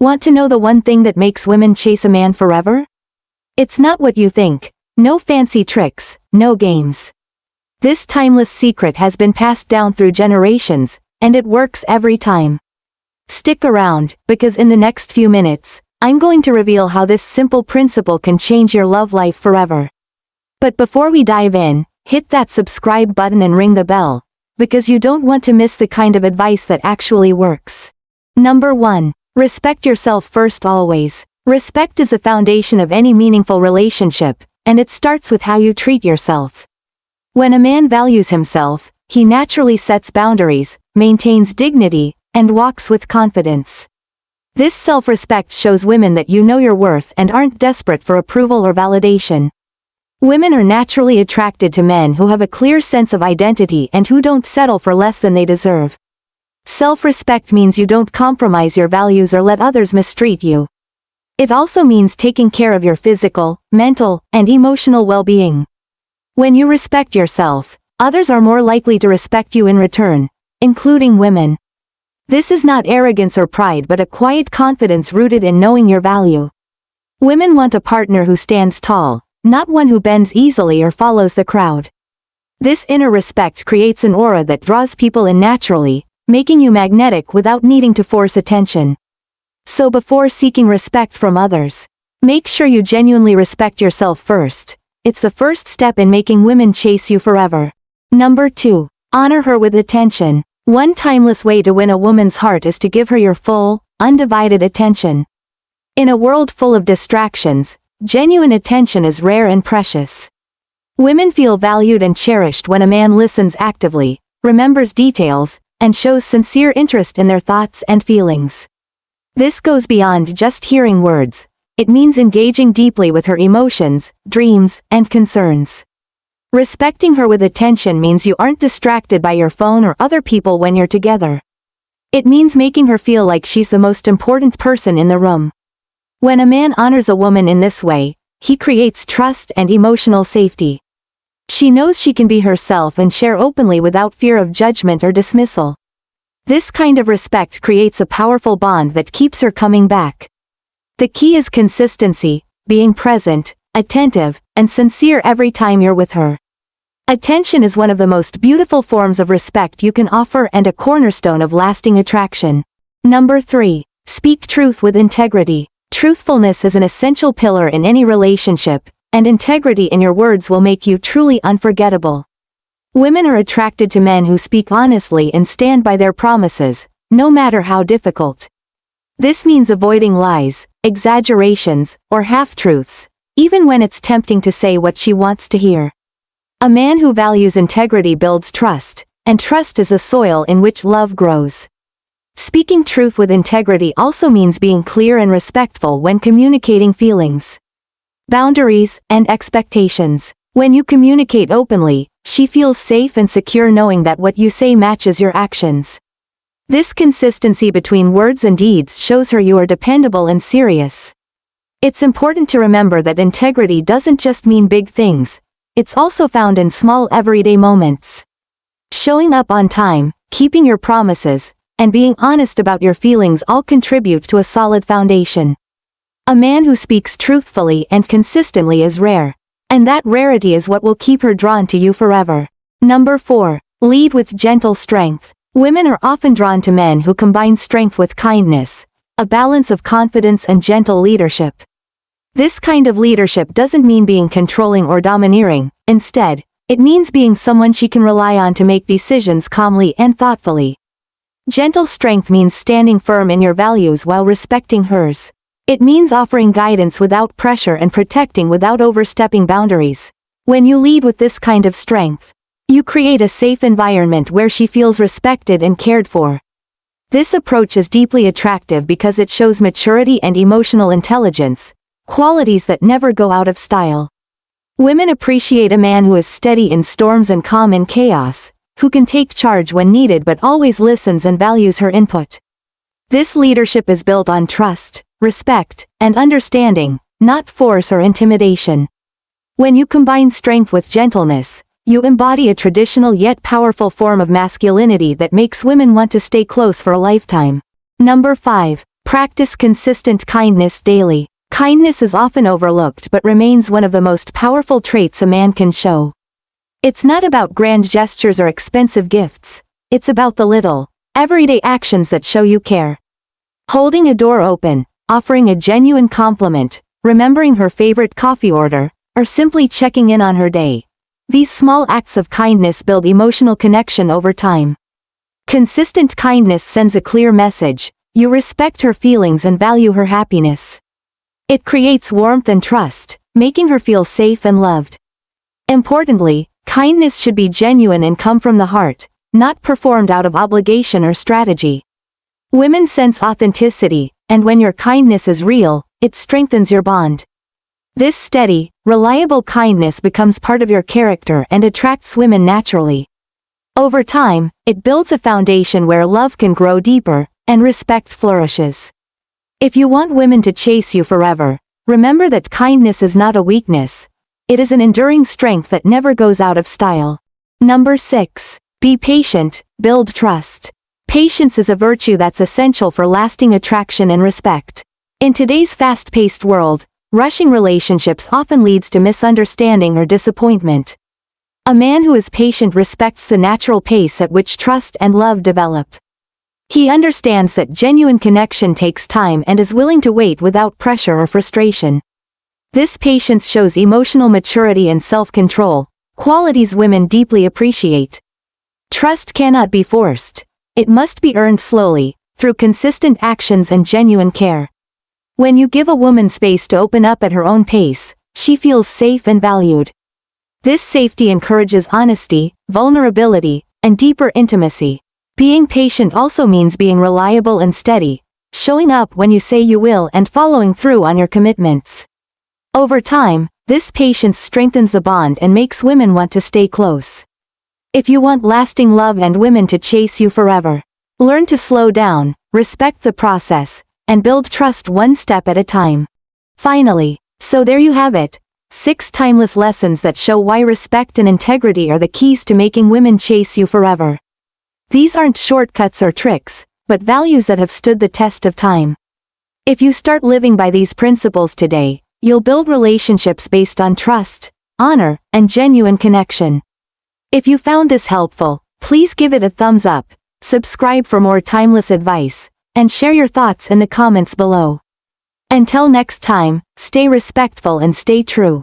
Want to know the one thing that makes women chase a man forever? It's not what you think. No fancy tricks, no games. This timeless secret has been passed down through generations, and it works every time. Stick around, because in the next few minutes, I'm going to reveal how this simple principle can change your love life forever. But before we dive in, hit that subscribe button and ring the bell, because you don't want to miss the kind of advice that actually works. Number 1. Respect yourself first always. Respect is the foundation of any meaningful relationship, and it starts with how you treat yourself. When a man values himself, he naturally sets boundaries, maintains dignity, and walks with confidence. This self-respect shows women that you know your worth and aren't desperate for approval or validation. Women are naturally attracted to men who have a clear sense of identity and who don't settle for less than they deserve. Self-respect means you don't compromise your values or let others mistreat you. It also means taking care of your physical, mental, and emotional well-being. When you respect yourself, others are more likely to respect you in return, including women. This is not arrogance or pride but a quiet confidence rooted in knowing your value. Women want a partner who stands tall, not one who bends easily or follows the crowd. This inner respect creates an aura that draws people in naturally, making you magnetic without needing to force attention. So before seeking respect from others, make sure you genuinely respect yourself first. It's the first step in making women chase you forever. Number 2. Honor her with attention. One timeless way to win a woman's heart is to give her your full, undivided attention. In a world full of distractions, genuine attention is rare and precious. Women feel valued and cherished when a man listens actively, remembers details, and shows sincere interest in their thoughts and feelings. This goes beyond just hearing words. It means engaging deeply with her emotions, dreams, and concerns. Respecting her with attention means you aren't distracted by your phone or other people when you're together. It means making her feel like she's the most important person in the room. When a man honors a woman in this way, he creates trust and emotional safety. She knows she can be herself and share openly without fear of judgment or dismissal. This kind of respect creates a powerful bond that keeps her coming back. The key is consistency, being present, attentive, and sincere every time you're with her. Attention is one of the most beautiful forms of respect you can offer and a cornerstone of lasting attraction. Number 3. Speak truth with integrity. Truthfulness is an essential pillar in any relationship, and integrity in your words will make you truly unforgettable. Women are attracted to men who speak honestly and stand by their promises, no matter how difficult. This means avoiding lies, exaggerations, or half-truths, even when it's tempting to say what she wants to hear. A man who values integrity builds trust, and trust is the soil in which love grows. Speaking truth with integrity also means being clear and respectful when communicating feelings, boundaries, and expectations. When you communicate openly, she feels safe and secure knowing that what you say matches your actions. This consistency between words and deeds shows her you are dependable and serious. It's important to remember that integrity doesn't just mean big things, it's also found in small everyday moments. Showing up on time, keeping your promises, and being honest about your feelings all contribute to a solid foundation. A man who speaks truthfully and consistently is rare, and that rarity is what will keep her drawn to you forever. Number 4. Lead with gentle strength. Women are often drawn to men who combine strength with kindness, a balance of confidence and gentle leadership. This kind of leadership doesn't mean being controlling or domineering, instead, it means being someone she can rely on to make decisions calmly and thoughtfully. Gentle strength means standing firm in your values while respecting hers. It means offering guidance without pressure and protecting without overstepping boundaries. When you lead with this kind of strength, you create a safe environment where she feels respected and cared for. This approach is deeply attractive because it shows maturity and emotional intelligence, qualities that never go out of style. Women appreciate a man who is steady in storms and calm in chaos, who can take charge when needed but always listens and values her input. This leadership is built on trust, respect, and understanding, not force or intimidation. When you combine strength with gentleness, you embody a traditional yet powerful form of masculinity that makes women want to stay close for a lifetime. Number 5. Practice consistent kindness daily. Kindness is often overlooked but remains one of the most powerful traits a man can show. It's not about grand gestures or expensive gifts. It's about the little, everyday actions that show you care. Holding a door open, offering a genuine compliment, remembering her favorite coffee order, or simply checking in on her day. These small acts of kindness build emotional connection over time. Consistent kindness sends a clear message: you respect her feelings and value her happiness. It creates warmth and trust, making her feel safe and loved. Importantly, kindness should be genuine and come from the heart, not performed out of obligation or strategy. Women sense authenticity, and when your kindness is real, it strengthens your bond. This steady, reliable kindness becomes part of your character and attracts women naturally. Over time, it builds a foundation where love can grow deeper, and respect flourishes. If you want women to chase you forever, remember that kindness is not a weakness. It is an enduring strength that never goes out of style. Number 6. Be patient, build trust. Patience is a virtue that's essential for lasting attraction and respect. In today's fast-paced world, rushing relationships often leads to misunderstanding or disappointment. A man who is patient respects the natural pace at which trust and love develop. He understands that genuine connection takes time and is willing to wait without pressure or frustration. This patience shows emotional maturity and self-control, qualities women deeply appreciate. Trust cannot be forced. It must be earned slowly, through consistent actions and genuine care. When you give a woman space to open up at her own pace, she feels safe and valued. This safety encourages honesty, vulnerability, and deeper intimacy. Being patient also means being reliable and steady, showing up when you say you will and following through on your commitments. Over time, this patience strengthens the bond and makes women want to stay close. If you want lasting love and women to chase you forever, learn to slow down, respect the process, and build trust one step at a time. Finally, so there you have it, 6 timeless lessons that show why respect and integrity are the keys to making women chase you forever. These aren't shortcuts or tricks, but values that have stood the test of time. If you start living by these principles today, you'll build relationships based on trust, honor, and genuine connection. If you found this helpful, please give it a thumbs up, subscribe for more timeless advice, and share your thoughts in the comments below. Until next time, stay respectful and stay true.